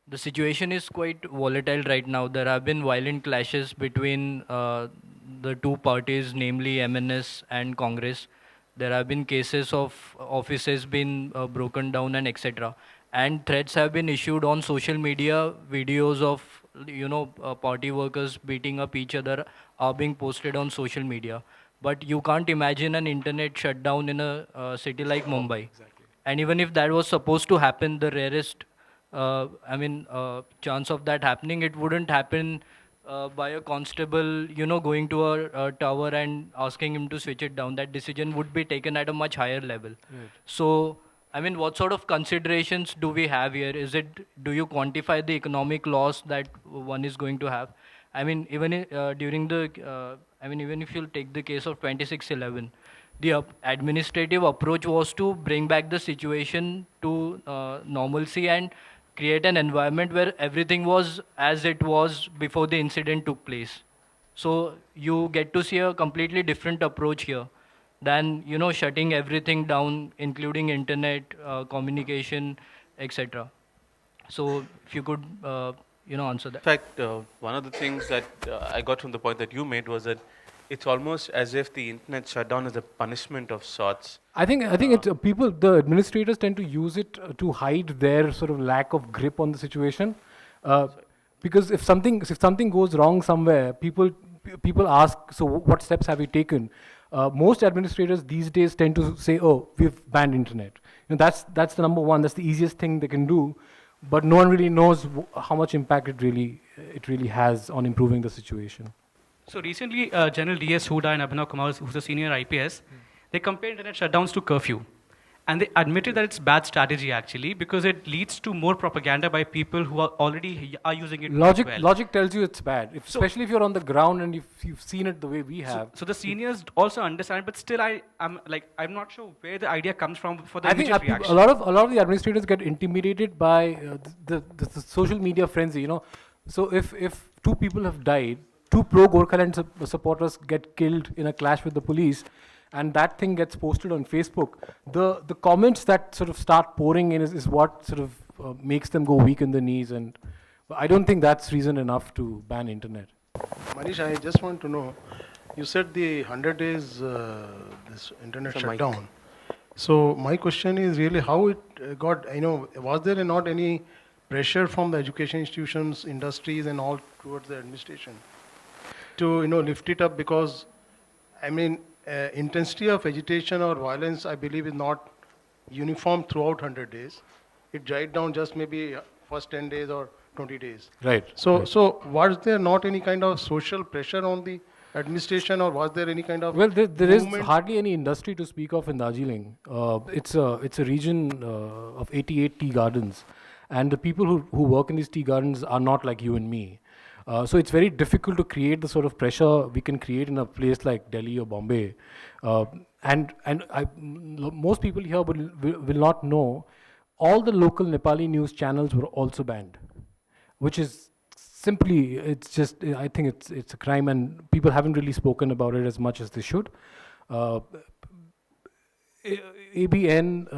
The situation is quite volatile right now. There have been violent clashes between the two parties, namely MNS and Congress. There have been cases of offices being broken down and etc. And threats have been issued on social media. Videos of party workers beating up each other are being posted on social media. But you can't imagine an internet shutdown in a city like Mumbai. Exactly. And even if that was supposed to happen, the rarest chance of that happening, it wouldn't happen by a constable, going to a tower and asking him to switch it down. That decision would be taken at a much higher level. Right. So, what sort of considerations do we have here? Do you quantify the economic loss that one is going to have? Even if you take the case of 2611, the administrative approach was to bring back the situation to normalcy and create an environment where everything was as it was before the incident took place. So you get to see a completely different approach here than shutting everything down, including internet, communication, etc. So if you could answer In that. fact, one of the things that I got from the point that you made was that it's almost as if the internet shutdown is a punishment of sorts. I think it's people. The administrators tend to use it to hide their sort of lack of grip on the situation, uh, because if something goes wrong somewhere, people ask, so what steps have you taken? Most administrators these days tend to say, oh, we've banned internet. That's the number one. That's the easiest thing they can do, but no one really knows how much impact it really has on improving the situation. So recently, General D.S. Huda and Abhinav Kumar, who's a senior IPS, they compared internet shutdowns to curfew. And they admitted that it's bad strategy actually because it leads to more propaganda by people who are already are using it Logic, well. logic tells you it's bad, So- especially if you're on the ground and if you've seen it the way we have. So the seniors also understand, but still I'm not sure where the idea comes from for the I think immediate reaction. a lot of the administrators get intimidated by the social media frenzy. So if two people have died, two pro Gorkhaland supporters get killed in a clash with the police, and that thing gets posted on Facebook, the comments that sort of start pouring in is what sort of makes them go weak in the knees, and I don't think that's reason enough to ban internet. Manish, I just want to know, you said the 100 days this internet So, Mike. shutdown. So my question is really how it got, was there not any pressure from the education institutions, industries and all towards the administration to, lift it up? Because, intensity of agitation or violence, I believe, is not uniform throughout 100 days. It died down just maybe first 10 days or 20 days. Right. So was there not any kind of social pressure on the administration, or was there any kind of Well, there is movement? hardly any industry to speak of in Darjeeling. It's a region of 88 tea gardens, and the people who work in these tea gardens are not like you and me. So it's very difficult to create the sort of pressure we can create in a place like Delhi or Bombay. Most people here will not know all the local Nepali news channels were also banned, which is simply, it's just, I think it's a crime, and people haven't really spoken about it as much as they should. Uh, ABN,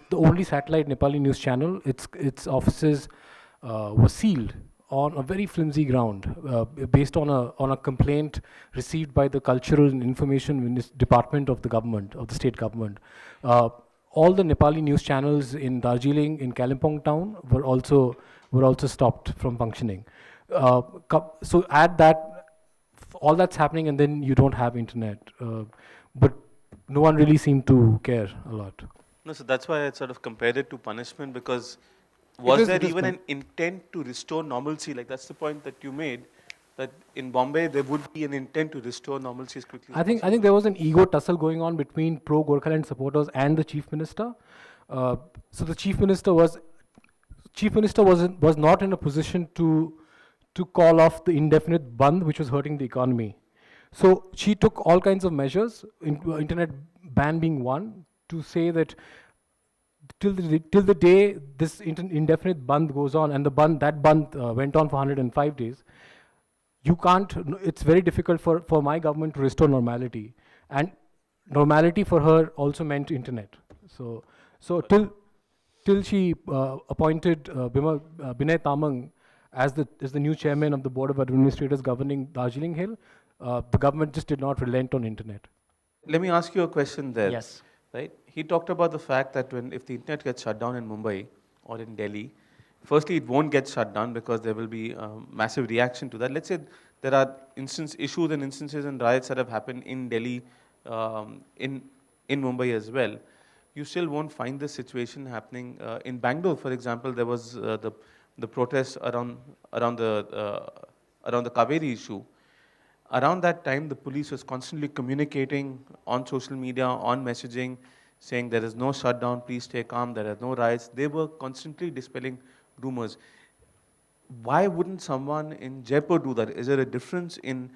the only satellite Nepali news channel, its offices were sealed on a very flimsy ground, based on a complaint received by the Cultural and Information Department of the government, of the state government. All the Nepali news channels in Darjeeling, in Kalimpong town, were also stopped from functioning. So add that, all that's happening, and then you don't have internet. But no one really seemed to care a lot. No, so that's why I sort of compared it to punishment, because was is- there it is even pun- an intent to restore normalcy? Like that's the point that you made, that in Bombay there would be an intent to restore normalcy as quickly as I think there was an ego tussle going on between pro Gorkhaland supporters and the chief minister. So the chief minister was not in a position to call off the indefinite Bandh, which was hurting the economy. So she took all kinds of measures, internet ban being one, to say that till the day this indefinite Bandh goes on, and that Bandh went on for 105 days, it's very difficult for my government to restore normality. And normality for her also meant internet. So till till she appointed Binay Tamang as the new chairman of the board of administrators governing Darjeeling Hill, the government just did not relent on internet. Let me ask you a question there. Yes. Right? He talked about the fact that if the internet gets shut down in Mumbai or in Delhi, firstly, it won't get shut down because there will be a massive reaction to that. Let's say there are issues and instances and riots that have happened in Delhi, in Mumbai as well. You still won't find this situation happening in Bangalore, for example. There was the protests around the Kaveri issue. Around that time, the police was constantly communicating on social media, on messaging, saying there is no shutdown, please stay calm, there are no riots. They were constantly dispelling rumors. Why wouldn't someone in Jaipur do that? Is there a difference in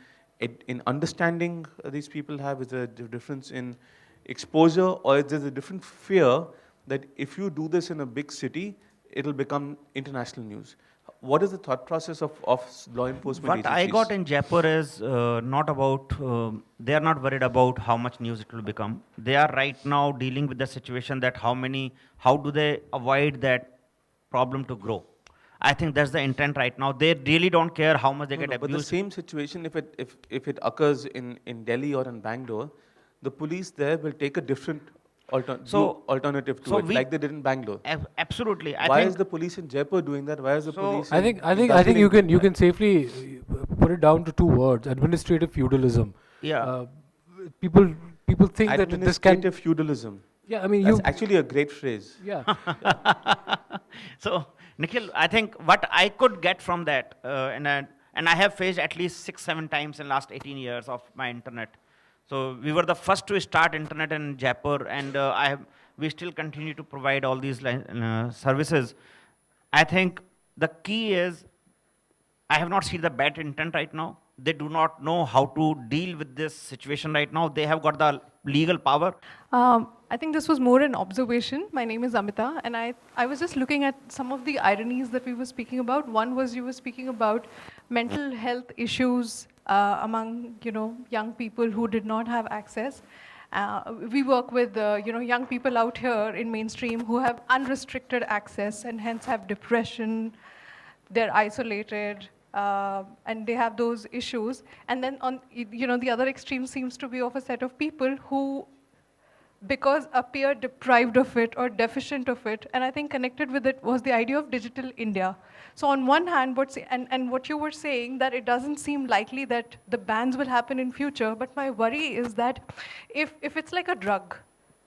understanding these people have? Is there a difference in exposure, or is there a different fear that if you do this in a big city, it'll become international news? What is the thought process of law enforcement What agencies? I got in Jaipur is not about, they are not worried about how much news it will become. They are right now dealing with the situation that how do they avoid that problem to grow. I think that's the intent right now. They really don't care how much they get abused. But the same situation, if it occurs in Delhi or in Bangalore, the police there will take a different alternative to it, like they did in Bangalore. Absolutely. Why is the police in Jaipur doing that? Why is the police? I think you can safely put it down to two words: administrative feudalism. Yeah. People think that this can. Administrative feudalism. Yeah, I mean, that's actually a great phrase. Yeah. So, Nikhil, I think what I could get from that, and I have faced at least 6-7 times in last 18 years of my internet. So we were the first to start internet in Jaipur, and we still continue to provide all these services. I think the key is, I have not seen the bad intent right now. They do not know how to deal with this situation right now. They have got the legal power. I think this was more an observation. My name is Amita, and I was just looking at some of the ironies that we were speaking about. One was you were speaking about mental health issues among young people who did not have access. We work with young people out here in mainstream who have unrestricted access and hence have depression. They're isolated. And they have those issues. And then on the other extreme seems to be of a set of people who, because appear deprived of it or deficient of it, and I think connected with it was the idea of digital India. So on one hand, what you were saying, that it doesn't seem likely that the bans will happen in future, but my worry is that if it's like a drug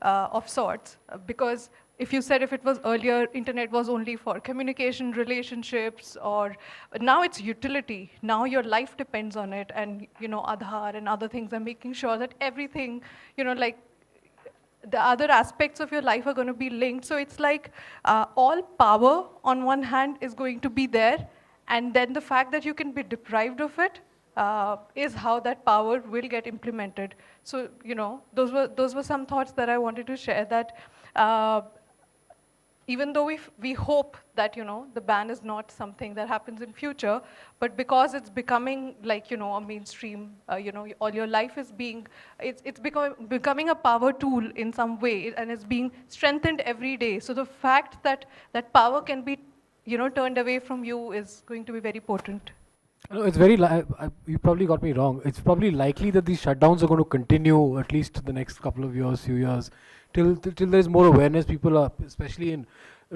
of sorts, because if you said if it was earlier, internet was only for communication, relationships, or now it's utility. Now your life depends on it, and Aadhaar and other things are making sure that everything, like the other aspects of your life are going to be linked. So it's like all power on one hand is going to be there, and then the fact that you can be deprived of it is how that power will get implemented. So those were some thoughts that I wanted to share. That even though we hope that the ban is not something that happens in future, but because it's becoming like a mainstream, all your life is it's becoming a power tool in some way, and it's being strengthened every day. So the fact that that power can be turned away from you is going to be very potent. No, it's very. You probably got me wrong. It's probably likely that these shutdowns are going to continue at least the next couple of years, few years, till there's more awareness. People are, especially in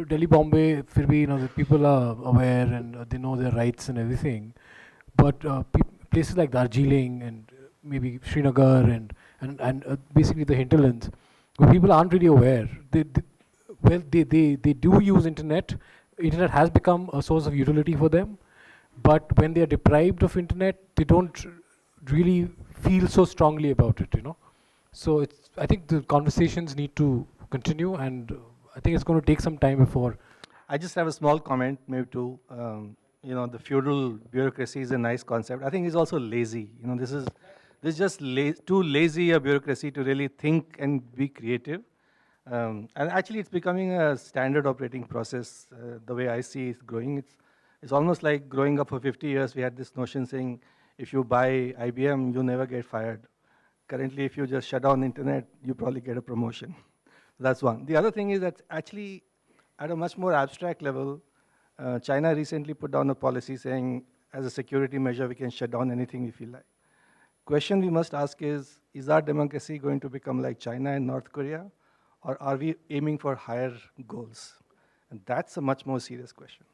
Delhi, Bombay, the people are aware and they know their rights and everything. But places like Darjeeling and maybe Srinagar and basically the hinterlands, where people aren't really aware. They do use internet. Internet has become a source of utility for them. But when they are deprived of internet, they don't really feel so strongly about it, So I think the conversations need to continue, and I think it's going to take some time before. I just have a small comment, maybe to, the feudal bureaucracy is a nice concept. I think it's also lazy. This is just too lazy a bureaucracy to really think and be creative. And actually, it's becoming a standard operating process. The way I see it growing, it's almost like growing up for 50 years. We had this notion saying, if you buy IBM, you never get fired. Currently, if you just shut down the internet, you probably get a promotion. That's one. The other thing is that actually at a much more abstract level, China recently put down a policy saying, as a security measure, we can shut down anything we feel like. Question we must ask is our democracy going to become like China and North Korea, or are we aiming for higher goals? And that's a much more serious question.